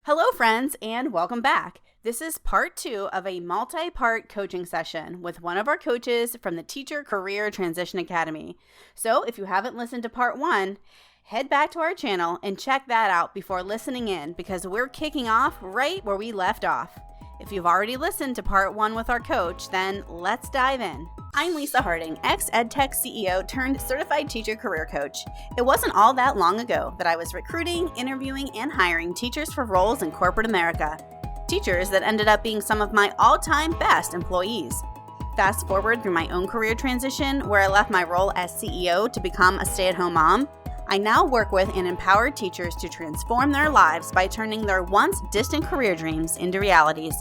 Hello, friends, and welcome back. This is part two of a multi part coaching session with one of our coaches from the Teacher Career Transition Academy. So, if you haven't listened to part one, head back to our channel and check that out before listening in because we're kicking off right where we left off. If you've already listened to part one with our coach, then let's dive in. I'm Lisa Harding, ex-EdTech CEO turned certified teacher career coach. It wasn't all that long ago that I was recruiting, interviewing, and hiring teachers for roles in corporate America. Teachers that ended up being some of my all-time best employees. Fast forward through my own career transition, where I left my role as CEO to become a stay-at-home mom, I now work with and empower teachers to transform their lives by turning their once distant career dreams into realities.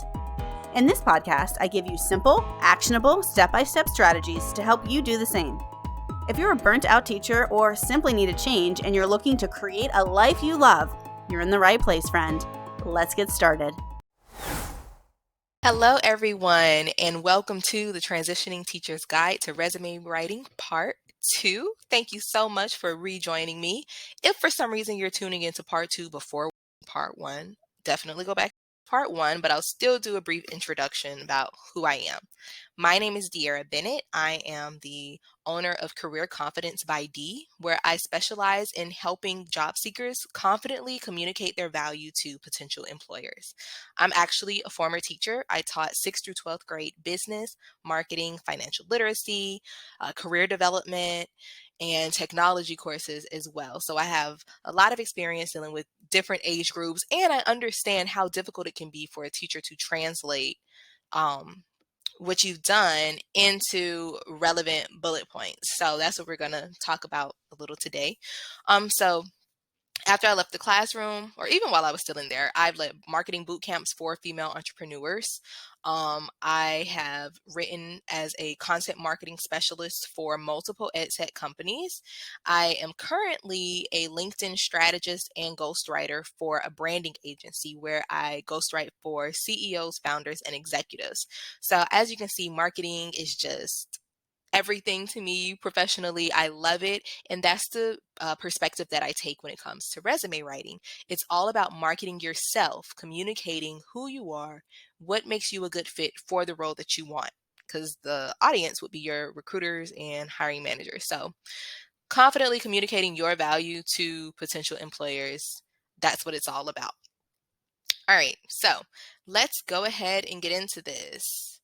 In this podcast, I give you simple, actionable, step-by-step strategies to help you do the same. If you're a burnt-out teacher or simply need a change and you're looking to create a life you love, you're in the right place, friend. Let's get started. Hello, everyone, and welcome to the Transitioning Teacher's Guide to Resume Writing Part 2. Thank you so much for rejoining me. If for some reason you're tuning into Part 2 before Part 1, definitely go back to Part 1, but I'll still do a brief introduction about who I am. My name is De'Ara Bennett. I am the owner of Career Confidence by D, where I specialize in helping job seekers confidently communicate their value to potential employers. I'm actually a former teacher. I taught 6th through 12th grade business, marketing, financial literacy, career development, and technology courses as well. So I have a lot of experience dealing with different age groups, and I understand how difficult it can be for a teacher to translate um, what you've done into relevant bullet points. So that's what we're going to talk about a little today. So after I left the classroom, or even while I was still in there, I've led marketing boot camps for female entrepreneurs. I have written as a content marketing specialist for multiple ed tech companies. I am currently a LinkedIn strategist and ghostwriter for a branding agency where I ghostwrite for CEOs, founders, and executives. So as you can see, marketing is just everything to me professionally. I love it. And that's the perspective that I take when it comes to resume writing. It's all about marketing yourself, communicating who you are, what makes you a good fit for the role that you want, because the audience would be your recruiters and hiring managers. So, confidently communicating your value to potential employers, that's what it's all about. All right, so let's go ahead and get into this.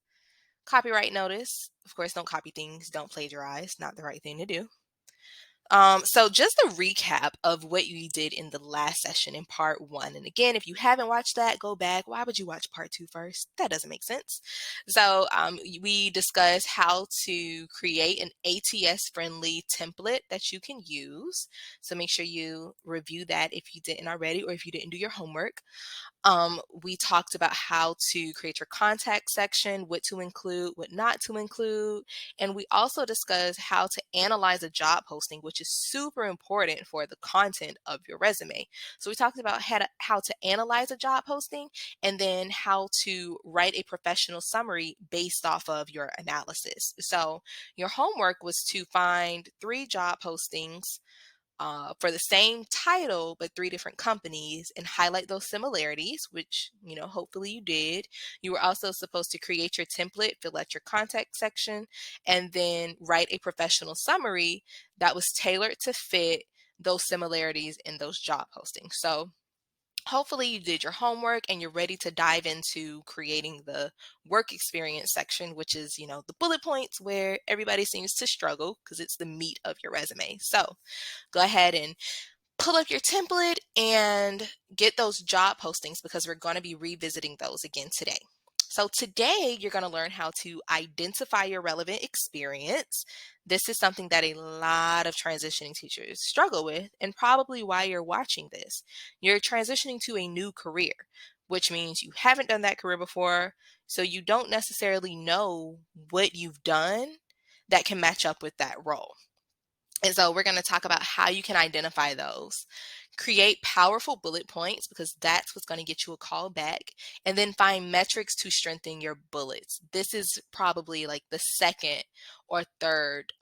Copyright notice. Of course, don't copy things, don't plagiarize, not the right thing to do. So just a recap of what we did in the last session in part one. And again, if you haven't watched that, go back. Why would you watch part two first? That doesn't make sense. So we discussed how to create an ATS friendly template that you can use. So make sure you review that if you didn't already, or if you didn't do your homework. We talked about how to create your contact section, what to include, what not to include. And we also discussed how to analyze a job posting, which is super important for the content of your resume. So we talked about how to analyze a job posting, and then how to write a professional summary based off of your analysis. So your homework was to find 3 job postings for the same title but 3 different companies, and highlight those similarities, which hopefully you did. You were also supposed to create your template, fill out your contact section, and then write a professional summary that was tailored to fit those similarities in those job postings. So hopefully you did your homework and you're ready to dive into creating the work experience section, which is the bullet points where everybody seems to struggle because it's the meat of your resume. So go ahead and pull up your template and get those job postings, because we're going to be revisiting those again today. So today you're going to learn how to identify your relevant experience. This is something that a lot of transitioning teachers struggle with, and probably why you're watching this. You're transitioning to a new career, which means you haven't done that career before, so you don't necessarily know what you've done that can match up with that role. And so we're going to talk about how you can identify those, create powerful bullet points, because that's what's going to get you a call back, and then find metrics to strengthen your bullets. This is probably like the second or third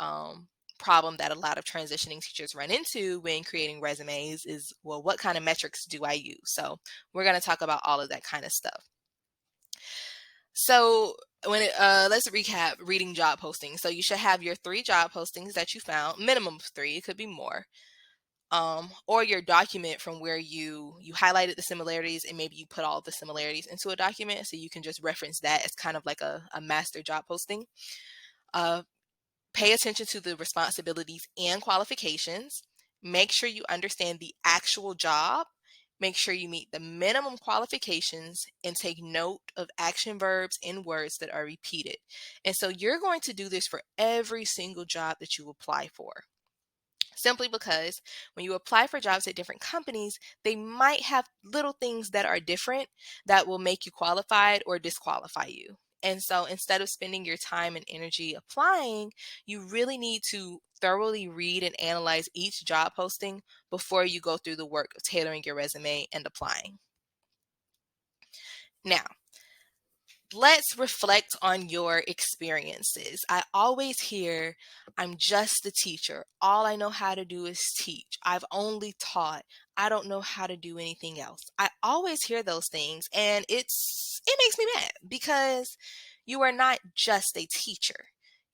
problem that a lot of transitioning teachers run into when creating resumes is, well, what kind of metrics do I use? So we're going to talk about all of that kind of stuff. So let's recap reading job postings. So you should have your 3 job postings that you found, minimum of 3, it could be more. Or your document from where you highlighted the similarities and maybe you put all the similarities into a document, so you can just reference that as kind of like a master job posting. Uh, Pay attention to the responsibilities and qualifications. Make sure you understand the actual job. Make sure you meet the minimum qualifications and take note of action verbs and words that are repeated. And so you're going to do this for every single job that you apply for. Simply because when you apply for jobs at different companies, they might have little things that are different that will make you qualified or disqualify you. And so instead of spending your time and energy applying, you really need to thoroughly read and analyze each job posting before you go through the work of tailoring your resume and applying. Now, let's reflect on your experiences. I always hear, I'm just a teacher. All I know how to do is teach. I've only taught. I don't know how to do anything else. I always hear those things, and it makes me mad because you are not just a teacher.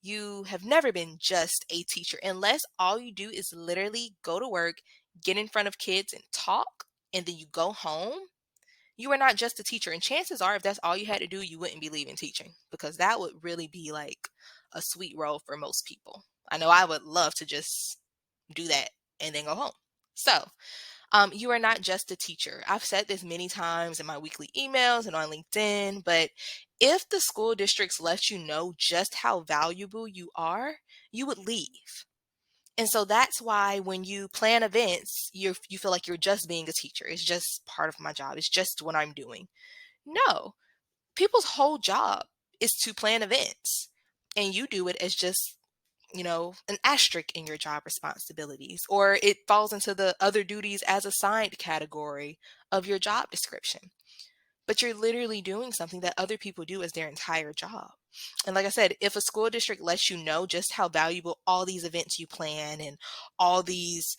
You have never been just a teacher unless all you do is literally go to work, get in front of kids and talk, and then you go home. You are not just a teacher. And chances are, if that's all you had to do, you wouldn't be leaving teaching, because that would really be like a sweet role for most people. I know I would love to just do that and then go home. So, you are not just a teacher. I've said this many times in my weekly emails and on LinkedIn, but if the school districts let you know just how valuable you are, you would leave. And so that's why when you plan events, you feel like you're just being a teacher. It's just part of my job. It's just what I'm doing. No, people's whole job is to plan events. And you do it as just, an asterisk in your job responsibilities, or it falls into the other duties as assigned category of your job description. But you're literally doing something that other people do as their entire job. And like I said, if a school district lets you know just how valuable all these events you plan and all these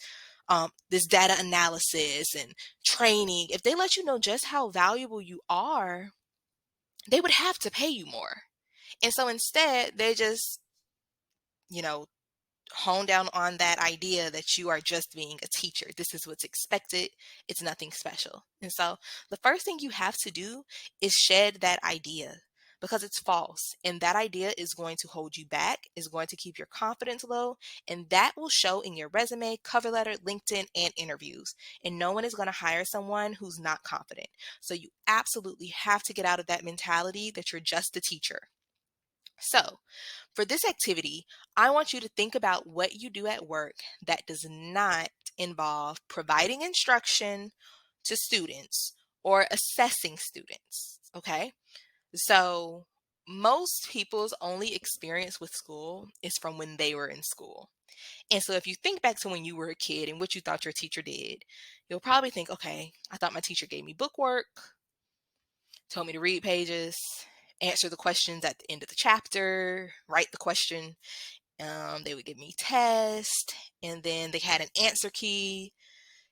this data analysis and training, if they let you know just how valuable you are, they would have to pay you more. And so instead, they just, you know, hone down on that idea that you are just being a teacher. This is what's expected. It's nothing special. And so the first thing you have to do is shed that idea, because it's false. And that idea is going to hold you back, is going to keep your confidence low, and that will show in your resume, cover letter, LinkedIn, and interviews. And no one is going to hire someone who's not confident. So you absolutely have to get out of that mentality that you're just a teacher. So, for this activity, I want you to think about what you do at work that does not involve providing instruction to students or assessing students. Okay? So, most people's only experience with school is from when they were in school. And so, if you think back to when you were a kid and what you thought your teacher did, you'll probably think, okay, I thought my teacher gave me book work, told me to read pages, answer the questions at the end of the chapter, write the question. They would give me tests, and then they had an answer key.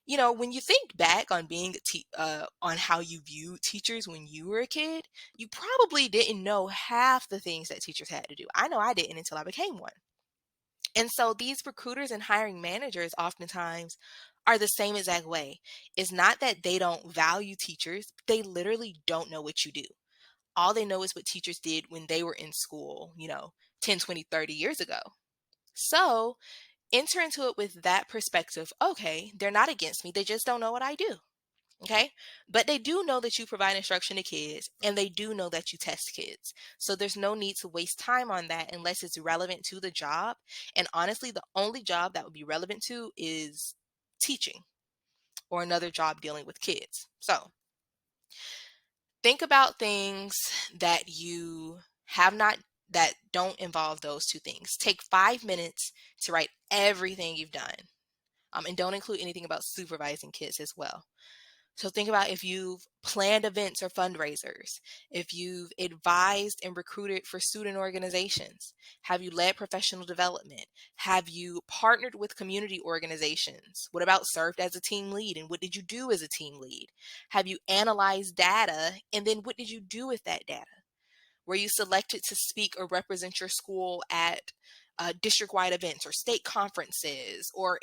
When you think back on being on how you viewed teachers when you were a kid, you probably didn't know half the things that teachers had to do. I know I didn't until I became one. And so these recruiters and hiring managers oftentimes are the same exact way. It's not that they don't value teachers, they literally don't know what you do. All they know is what teachers did when they were in school, 10, 20, 30 years ago. So enter into it with that perspective. Okay, they're not against me. They just don't know what I do. Okay. But they do know that you provide instruction to kids, and they do know that you test kids. So there's no need to waste time on that unless it's relevant to the job. And honestly, the only job that would be relevant to is teaching or another job dealing with kids. So think about things that you have not, that don't involve those two things. Take 5 minutes to write everything you've done. And don't include anything about supervising kids as well. So think about if you've planned events or fundraisers, if you've advised and recruited for student organizations, have you led professional development? Have you partnered with community organizations? What about served as a team lead, and what did you do as a team lead? Have you analyzed data, and then what did you do with that data? Were you selected to speak or represent your school at district-wide events or state conferences or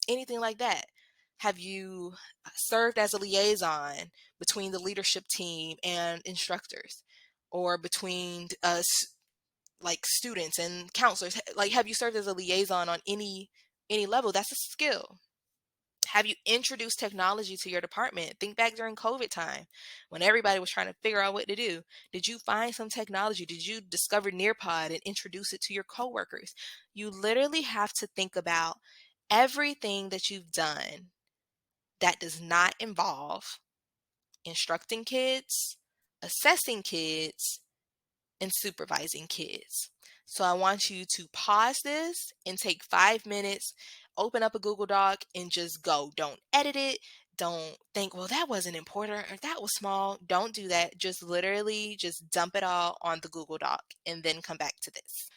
anything like that? Have you served as a liaison between the leadership team and instructors, or between like students and counselors? Like, have you served as a liaison on any level? That's a skill. Have you introduced technology to your department? Think back during COVID time when everybody was trying to figure out what to do. Did you find some technology? Did you discover Nearpod and introduce it to your coworkers? You literally have to think about everything that you've done that does not involve instructing kids, assessing kids, and supervising kids. So I want you to pause this and take 5 minutes, open up a Google Doc and just go. Don't edit it. Don't think, well, that wasn't important or that was small. Don't do that. Just literally just dump it all on the Google Doc and then come back to this.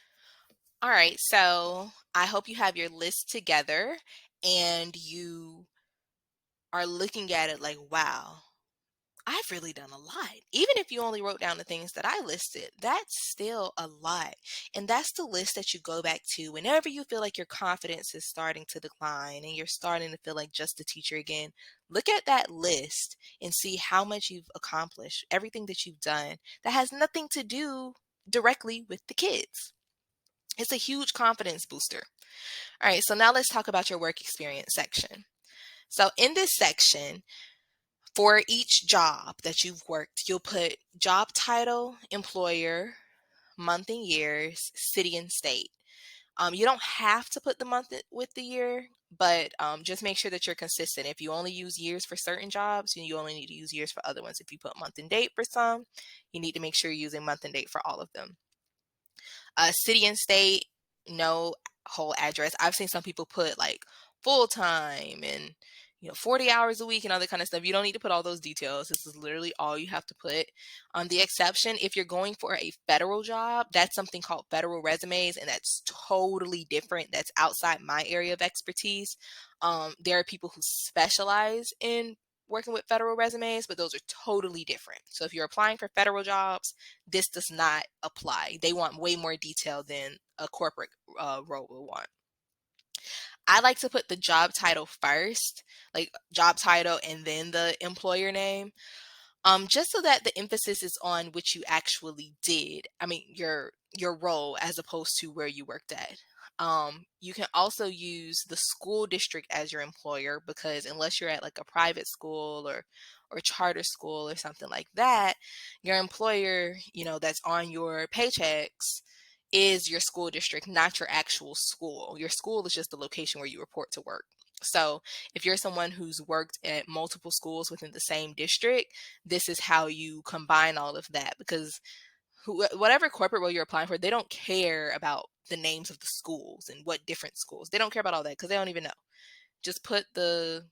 All right, so I hope you have your list together and you are looking at it like, wow, I've really done a lot. Even if you only wrote down the things that I listed, that's still a lot. And that's the list that you go back to whenever you feel like your confidence is starting to decline and you're starting to feel like just a teacher again. Look at that list and see how much you've accomplished, everything that you've done that has nothing to do directly with the kids. It's a huge confidence booster. All right, so now let's talk about your work experience section. So in this section, for each job that you've worked, you'll put job title, employer, month and years, city and state. You don't have to put the month with the year, but just make sure that you're consistent. If you only use years for certain jobs, you only need to use years for other ones. If you put month and date for some, you need to make sure you're using month and date for all of them. City and state, no whole address. I've seen some people put like full-time and 40 hours a week and other kind of stuff. You don't need to put all those details. This is literally all you have to put. The exception, if you're going for a federal job, that's something called federal resumes, and that's totally different. That's outside my area of expertise. There are people who specialize in working with federal resumes, but those are totally different. So if you're applying for federal jobs, this does not apply. They want way more detail than a corporate role will want. I like to put the job title first, like job title and then the employer name, just so that the emphasis is on what you actually did. I mean, your role as opposed to where you worked at. You can also use the school district as your employer, because unless you're at like a private school or charter school or something like that, your employer, that's on your paychecks is your school district, not your actual school. Your school is just the location where you report to work. So if you're someone who's worked at multiple schools within the same district, this is how you combine all of that, because whatever corporate role you're applying for, they don't care about the names of the schools and what different schools. They don't care about all that because they don't even know. Just put the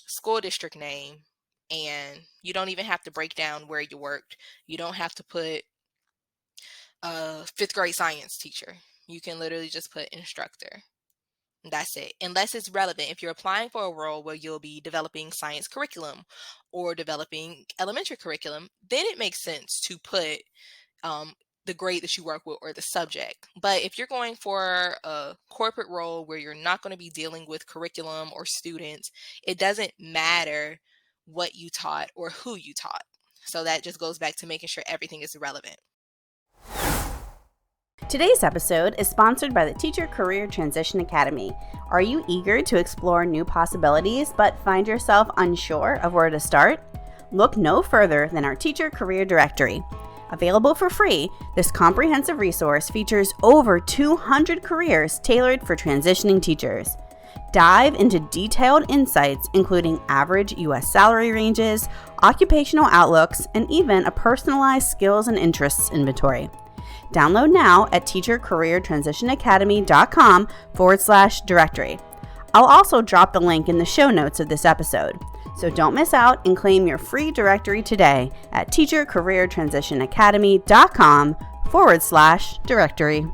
school district name, and you don't even have to break down where you worked. You don't have to put fifth grade science teacher. You can literally just put instructor. That's it. Unless it's relevant. If you're applying for a role where you'll be developing science curriculum or developing elementary curriculum, then it makes sense to put the grade that you work with or the subject. But if you're going for a corporate role where you're not going to be dealing with curriculum or students, it doesn't matter what you taught or who you taught. So that just goes back to making sure everything is relevant. Today's episode is sponsored by the Teacher Career Transition Academy. Are you eager to explore new possibilities but find yourself unsure of where to start? Look no further than our Teacher Career Directory. Available for free, this comprehensive resource features over 200 careers tailored for transitioning teachers. Dive into detailed insights including average U.S. salary ranges, occupational outlooks, and even a personalized skills and interests inventory. Download now at teachercareertransitionacademy.com/directory. I'll also drop the link in the show notes of this episode. So don't miss out and claim your free directory today at teachercareertransitionacademy.com/directory.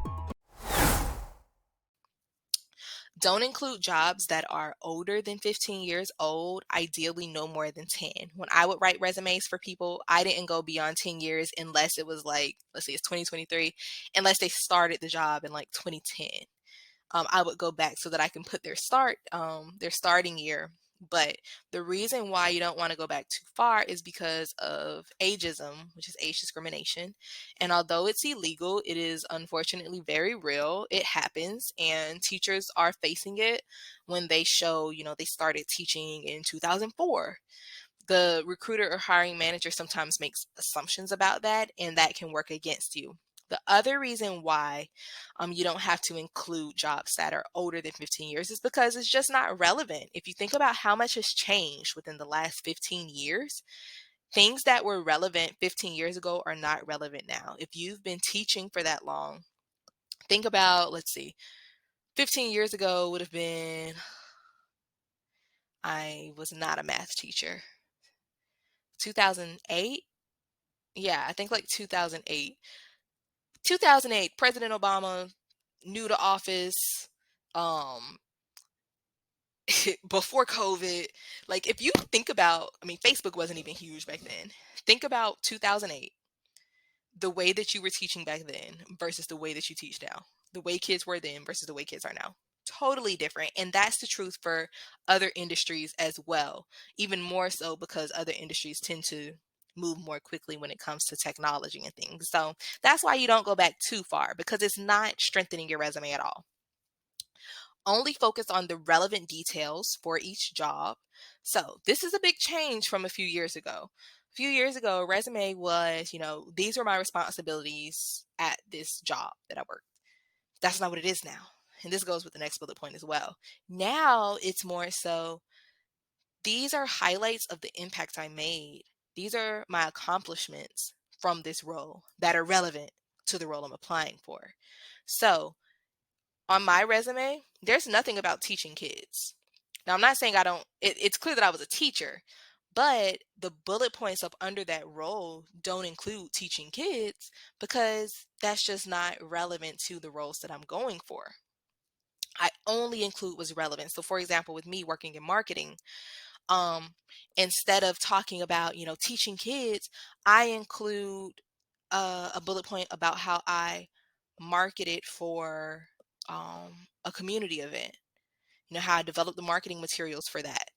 Don't include jobs that are older than 15 years old, ideally no more than 10. When I would write resumes for people, I didn't go beyond 10 years unless it was like, let's see, it's 2023, unless they started the job in like 2010. I would go back so that I can put their starting year. But the reason why you don't want to go back too far is because of ageism, which is age discrimination. And although it's illegal, it is unfortunately very real. It happens, and teachers are facing it when they show, they started teaching in 2004. The recruiter or hiring manager sometimes makes assumptions about that, and that can work against you. The other reason why you don't have to include jobs that are older than 15 years is because it's just not relevant. If you think about how much has changed within the last 15 years, things that were relevant 15 years ago are not relevant now. If you've been teaching for that long, think about, let's see, 15 years ago would have been, I was not a math teacher. 2008? Yeah, I think like 2008. 2008, President Obama, new to office, um, before COVID. Like, if you think about, Facebook wasn't even huge back then. Think about 2008, the way that you were teaching back then versus the way that you teach now. The way kids were then versus the way kids are now. Totally different. And that's the truth for other industries as well. Even more so because other industries tend to move more quickly when it comes to technology and things. So that's why you don't go back too far, because it's not strengthening your resume at all. Only focus on the relevant details for each job. So this is a big change from a few years ago. A few years ago, a resume was, these were my responsibilities at this job that I worked. That's not what it is now. And this goes with the next bullet point as well. Now it's more so, these are highlights of the impact I made. These are my accomplishments from this role that are relevant to the role I'm applying for. So on my resume, there's nothing about teaching kids. Now, I'm not saying it's clear that I was a teacher, but the bullet points up under that role don't include teaching kids because that's just not relevant to the roles that I'm going for. I only include what's relevant. So for example, with me working in marketing, um, instead of talking about, teaching kids, I include a bullet point about how I marketed for a community event, how I developed the marketing materials for that.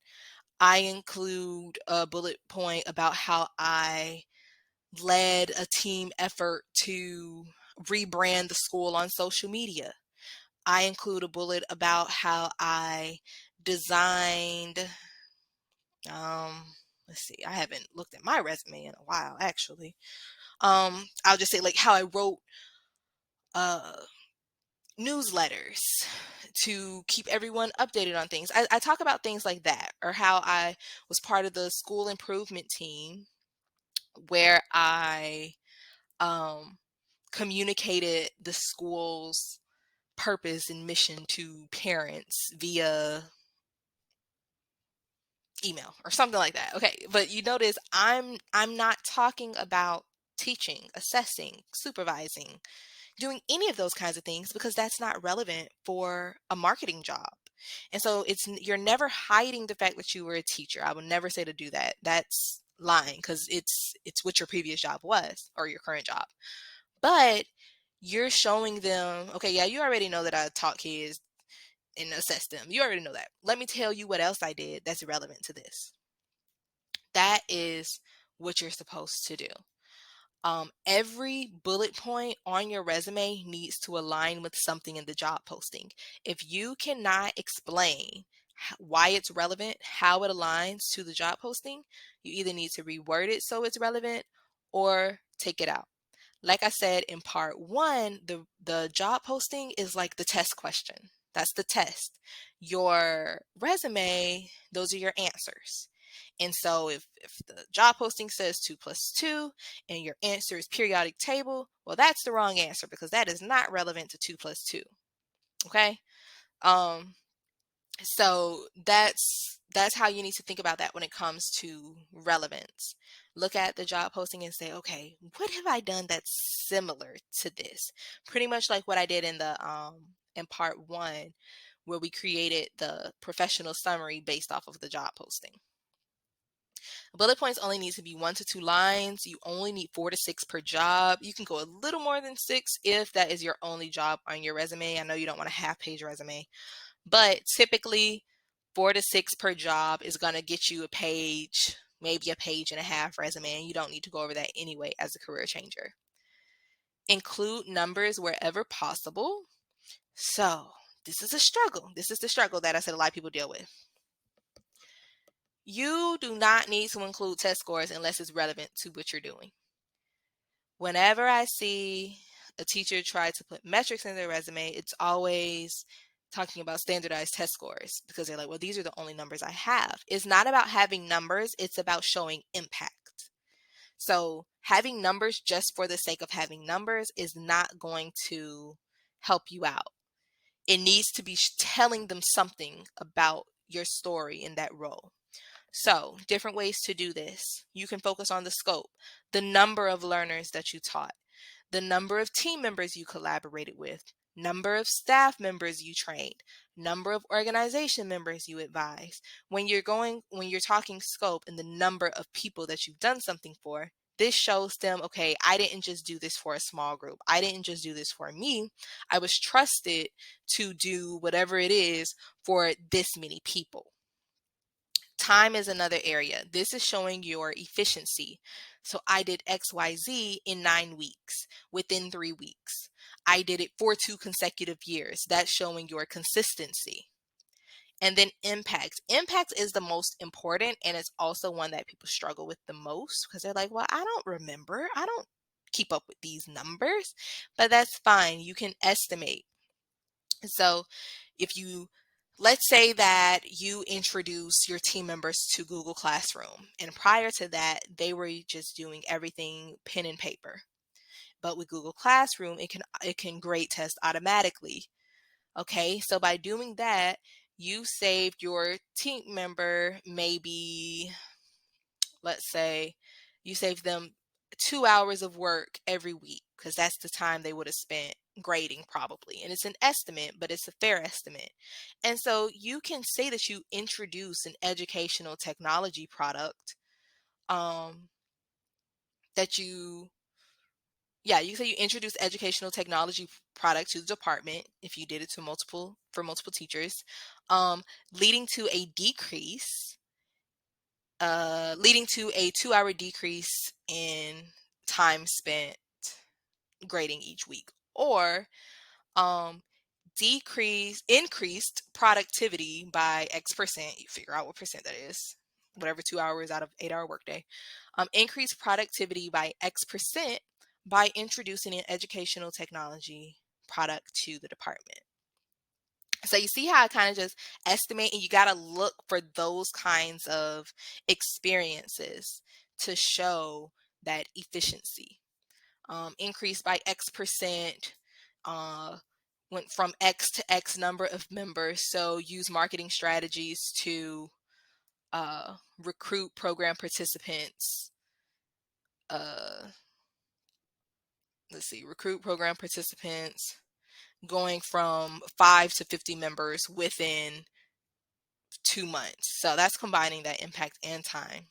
I include a bullet point about how I led a team effort to rebrand the school on social media. I include a bullet about how I designed, let's see, I haven't looked at my resume in a while, actually. I'll just say like how I wrote uh, newsletters to keep everyone updated on things. I talk about things like that, or how I was part of the school improvement team where I um, communicated the school's purpose and mission to parents via email or something like that. Okay, but you notice I'm not talking about teaching, assessing, supervising, doing any of those kinds of things because that's not relevant for a marketing job. And so you're never hiding the fact that you were a teacher. I would never say to do that. That's lying because it's what your previous job was or your current job. But you're showing them, okay, yeah, you already know that I taught kids and assess them. You already know that. Let me tell you what else I did that's relevant to this. That is what you're supposed to do. Every bullet point on your resume needs to align with something in the job posting. If you cannot explain why it's relevant, how it aligns to the job posting, you either need to reword it so it's relevant or take it out. Like I said in part one, the job posting is like the test question. That's the test. Your resume, those are your answers. And so if the job posting says 2 plus 2 and your answer is periodic table, well, that's the wrong answer because that is not relevant to 2 plus 2. Okay. Um, So that's how you need to think about that when it comes to relevance. Look at the job posting and say, okay, what have I done that's similar to this? Pretty much like what I did in part one, where we created the professional summary based off of the job posting. Bullet points only need to be 1 to 2 lines. You only need 4 to 6 per job. You can go a little more than 6 if that is your only job on your resume. I know you don't want a half-page resume, but typically 4 to 6 per job is going to get you a page, maybe a page and a half resume, and you don't need to go over that anyway as a career changer. Include numbers wherever possible. So this is a struggle. This is the struggle that I said a lot of people deal with. You do not need to include test scores unless it's relevant to what you're doing. Whenever I see a teacher try to put metrics in their resume, it's always talking about standardized test scores because they're like, well, these are the only numbers I have. It's not about having numbers, it's about showing impact. So having numbers just for the sake of having numbers is not going to help you out. It needs to be telling them something about your story in that role. So, different ways to do this. You can focus on the scope, the number of learners that you taught, the number of team members you collaborated with, number of staff members you trained, number of organization members you advised. When you're talking scope and the number of people that you've done something for, this shows them, okay, I didn't just do this for a small group. I didn't just do this for me. I was trusted to do whatever it is for this many people. Time is another area. This is showing your efficiency. So I did XYZ in 9 weeks, within 3 weeks. I did it for 2 consecutive years. That's showing your consistency. And then impact. Impact is the most important, and it's also one that people struggle with the most because they're like, well, I don't remember. I don't keep up with these numbers, but that's fine. You can estimate. So if you let's say that you introduce your team members to Google Classroom, and prior to that, they were just doing everything pen and paper. But with Google Classroom, it can grade test automatically. Okay, so by doing that, you saved your team member maybe, let's say, you saved them 2 hours of work every week because that's the time they would have spent grading probably. And it's an estimate, but it's a fair estimate. And so you can say that you introduce an educational technology product um, that you say you introduce educational technology product to the department if you did it to multiple teachers, um, leading to a decrease leading to a 2 hour decrease in time spent grading each week, or um, increased productivity by X%. You figure out what percent that is, whatever 2 hours out of 8 hour workday. Increased productivity by X% by introducing an educational technology product to the department. So you see how I kind of just estimate, and you got to look for those kinds of experiences to show that efficiency. Increased by X%, uh, went from X to X number of members. So use marketing strategies to recruit program participants. Uh, recruit program participants going from 5 to 50 members within 2 months. So that's combining that impact and time.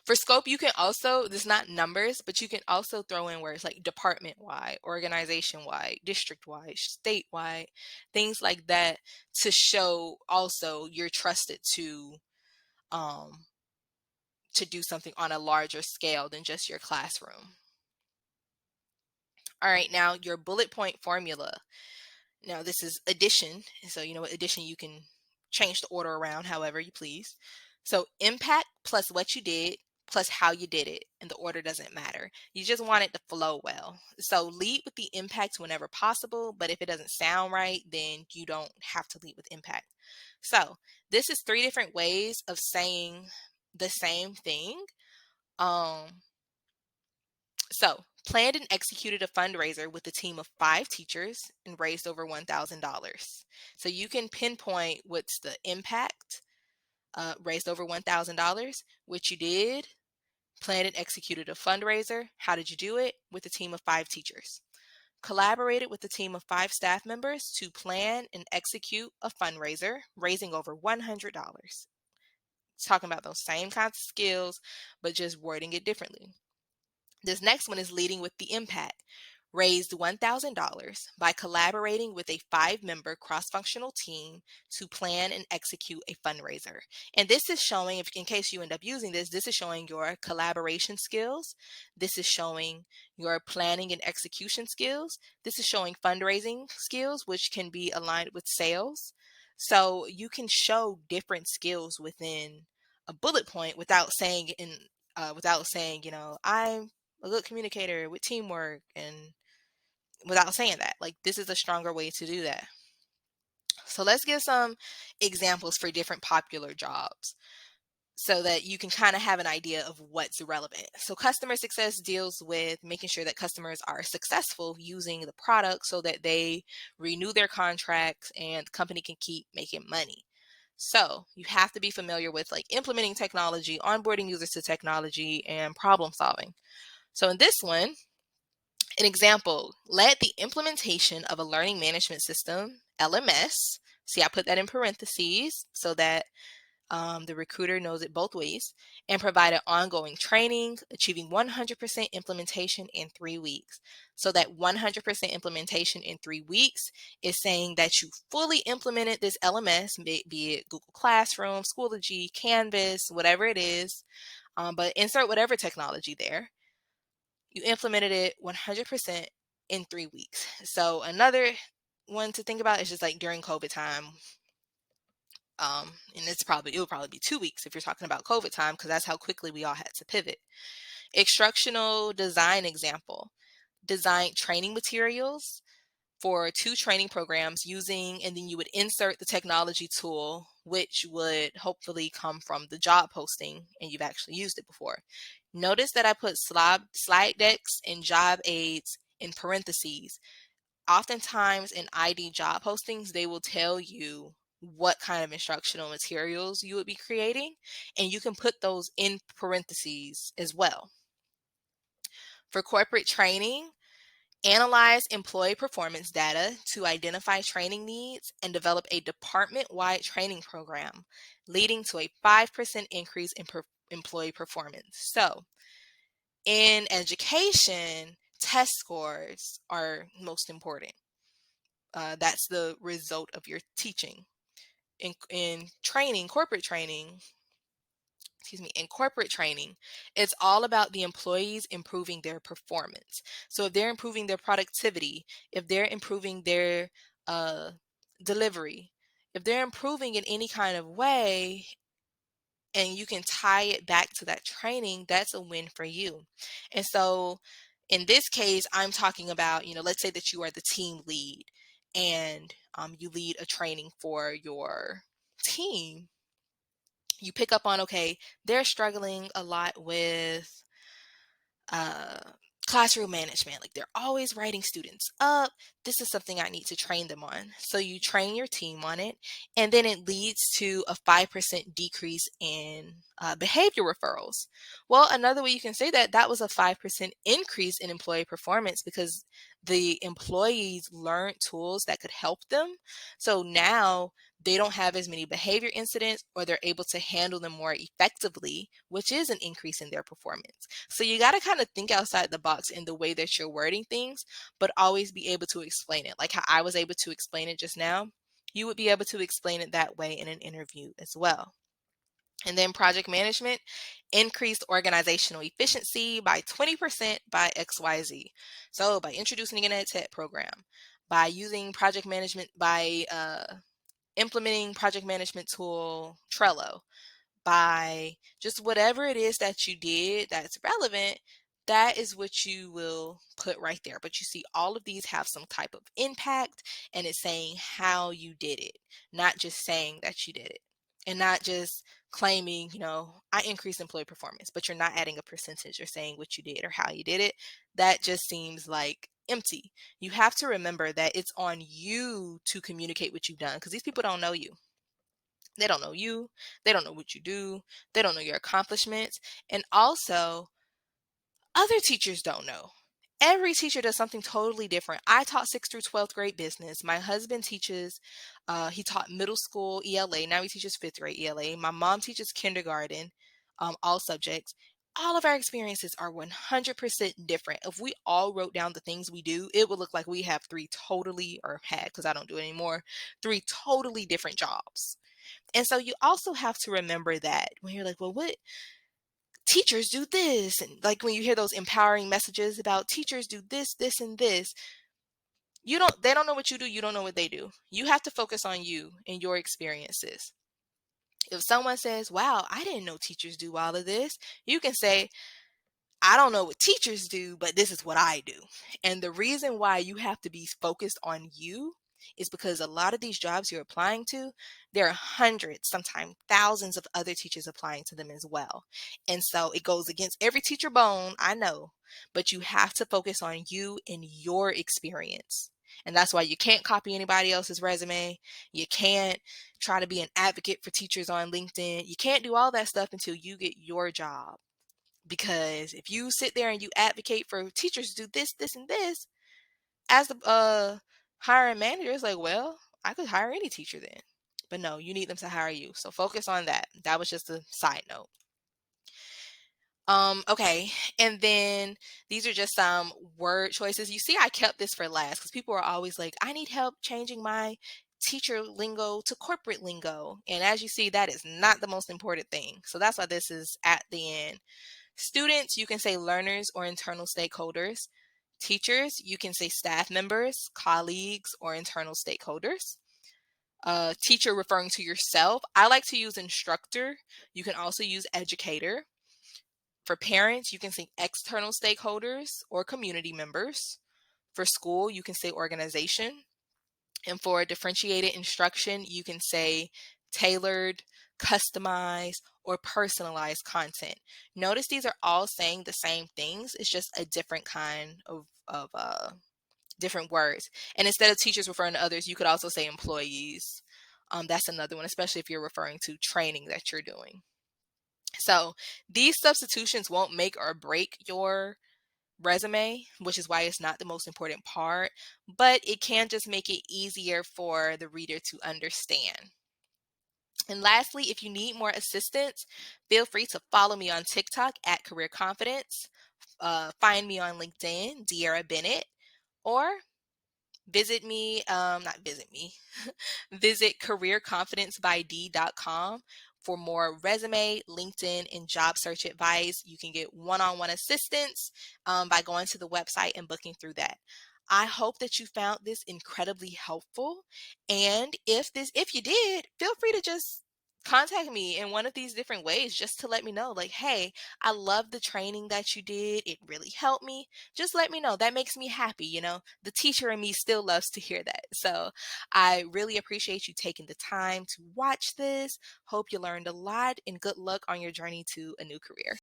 For scope, you can also, this is not numbers, but you can also throw in words like department-wide, organization-wide, district-wide, statewide, things like that to show also you're trusted um, to do something on a larger scale than just your classroom. All right, now your bullet point formula. Now this is addition. So you know what addition, you can change the order around however you please. So impact plus what you did plus how you did it, and the order doesn't matter. You just want it to flow well. So lead with the impact whenever possible, but if it doesn't sound right, then you don't have to lead with impact. So this is 3 different ways of saying the same thing. So planned and executed a fundraiser with a team of 5 teachers and raised over $1,000. So you can pinpoint what's the impact, raised over $1,000, what you did, planned and executed a fundraiser. How did you do it? With a team of 5 teachers. Collaborated with a team of 5 staff members to plan and execute a fundraiser, raising over $100. It's talking about those same kinds of skills, but just wording it differently. This next one is leading with the impact. Raised $1,000 by collaborating with a 5-member cross-functional team to plan and execute a fundraiser. And this is showing, if in case you end up using this, this is showing your collaboration skills. This is showing your planning and execution skills. This is showing fundraising skills, which can be aligned with sales. So you can show different skills within a bullet point without saying, I'm a good communicator with teamwork, and without saying that. Like, this is a stronger way to do that. So let's give some examples for different popular jobs so that you can kind of have an idea of what's relevant. So customer success deals with making sure that customers are successful using the product so that they renew their contracts and the company can keep making money. So you have to be familiar with like implementing technology, onboarding users to technology, and problem solving. So in this one, an example, led the implementation of a learning management system, LMS. See, I put that in parentheses so that the recruiter knows it both ways, and provided ongoing training, achieving 100% implementation in 3 weeks. So that 100% implementation in 3 weeks is saying that you fully implemented this LMS, be it Google Classroom, Schoology, Canvas, whatever it is, but insert whatever technology there. You implemented it 100% in 3 weeks. So another one to think about is just like during COVID time. And it will probably be 2 weeks if you're talking about COVID time, because that's how quickly we all had to pivot. Instructional design example. Design training materials for 2 training programs using, and then you would insert the technology tool, which would hopefully come from the job posting and you've actually used it before. Notice that I put slide decks and job aids in parentheses. Oftentimes in ID job postings, they will tell you what kind of instructional materials you would be creating, and you can put those in parentheses as well. For corporate training, analyze employee performance data to identify training needs and develop a department-wide training program, leading to a 5% increase in employee performance. So, in education, test scores are most important. That's the result of your teaching. In training, in corporate training, it's all about the employees improving their performance. So if they're improving their productivity, if they're improving their uh, delivery, if they're improving in any kind of way, and you can tie it back to that training, that's a win for you. And so in this case, I'm talking about, let's say that you are the team lead and you lead a training for your team. You pick up on, okay, they're struggling a lot with uh, classroom management. Like, they're always writing students up. This is something I need to train them on. So you train your team on it, and then it leads to a 5% decrease in behavior referrals. Well, another way you can say that was a 5% increase in employee performance because the employees learned tools that could help them. So now they don't have as many behavior incidents, or they're able to handle them more effectively, which is an increase in their performance. So you got to kind of think outside the box in the way that you're wording things, but always be able to explain it. Like how I was able to explain it just now, you would be able to explain it that way in an interview as well. And then project management, increased organizational efficiency by 20% by XYZ. So by introducing an ed tech program, by using project management, by implementing project management tool Trello, by just whatever it is that you did that's relevant, that is what you will put right there. But you see, all of these have some type of impact, and it's saying how you did it, not just saying that you did it, and not just claiming, I increased employee performance, but you're not adding a percentage or saying what you did or how you did it. That just seems like empty. You have to remember that it's on you to communicate what you've done, because these people don't know you. They don't know you. They don't know what you do. They don't know your accomplishments. And also, other teachers don't know. Every teacher does something totally different. I taught 6th through 12th grade business. My husband teaches, he taught middle school ELA. Now he teaches 5th grade ELA. My mom teaches kindergarten, all subjects. All of our experiences are 100% different. If we all wrote down the things we do, it would look like we have because I don't do it anymore, 3 totally different jobs. And so you also have to remember that when you're like, well, what teachers do this, and like when you hear those empowering messages about teachers do this, this, and this, they don't know what you do, you don't know what they do. You have to focus on you and your experiences. If someone says, wow, I didn't know teachers do all of this, you can say, I don't know what teachers do, but this is what I do. And the reason why you have to be focused on you is because a lot of these jobs you're applying to, there are hundreds, sometimes thousands of other teachers applying to them as well. And so it goes against every teacher bone, I know, but you have to focus on you and your experience. And that's why you can't copy anybody else's resume. You can't try to be an advocate for teachers on LinkedIn. You can't do all that stuff until you get your job. Because if you sit there and you advocate for teachers to do this, this, and this, as the hiring manager is like, well, I could hire any teacher then. But no, you need them to hire you. So focus on that. That was just a side note. Okay. And then these are just some word choices. You see, I kept this for last because people are always like, I need help changing my teacher lingo to corporate lingo. And as you see, that is not the most important thing. So that's why this is at the end. Students, you can say learners or internal stakeholders. Teachers, you can say staff members, colleagues, or internal stakeholders. Teacher referring to yourself. I like to use instructor. You can also use educator. For parents, you can say external stakeholders or community members. For school, you can say organization. And for differentiated instruction, you can say tailored, customized, or personalized content. Notice these are all saying the same things. It's just a different kind of different words. And instead of teachers referring to others, you could also say employees. That's another one, especially if you're referring to training that you're doing. So these substitutions won't make or break your resume, which is why it's not the most important part, but it can just make it easier for the reader to understand. And lastly, if you need more assistance, feel free to follow me on TikTok at Career Confidence. Find me on LinkedIn, De'Ara Bennett, or visit careerconfidencebyd.com for more resume, LinkedIn, and job search advice. You can get one-on-one assistance by going to the website and booking through that. I hope that you found this incredibly helpful. And if you did, feel free to just contact me in one of these different ways just to let me know, like, hey, I love the training that you did. It really helped me. Just let me know. That makes me happy. The teacher in me still loves to hear that. So I really appreciate you taking the time to watch this. Hope you learned a lot, and good luck on your journey to a new career.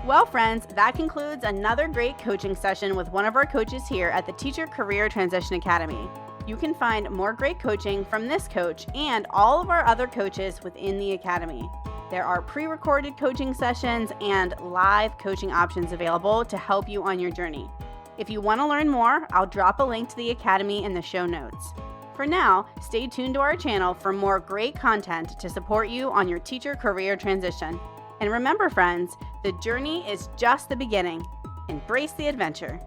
Well, friends, that concludes another great coaching session with one of our coaches here at the Teacher Career Transition Academy. You can find more great coaching from this coach and all of our other coaches within the Academy. There are pre-recorded coaching sessions and live coaching options available to help you on your journey. If you want to learn more, I'll drop a link to the Academy in the show notes. For now, stay tuned to our channel for more great content to support you on your teacher career transition. And remember, friends, the journey is just the beginning. Embrace the adventure.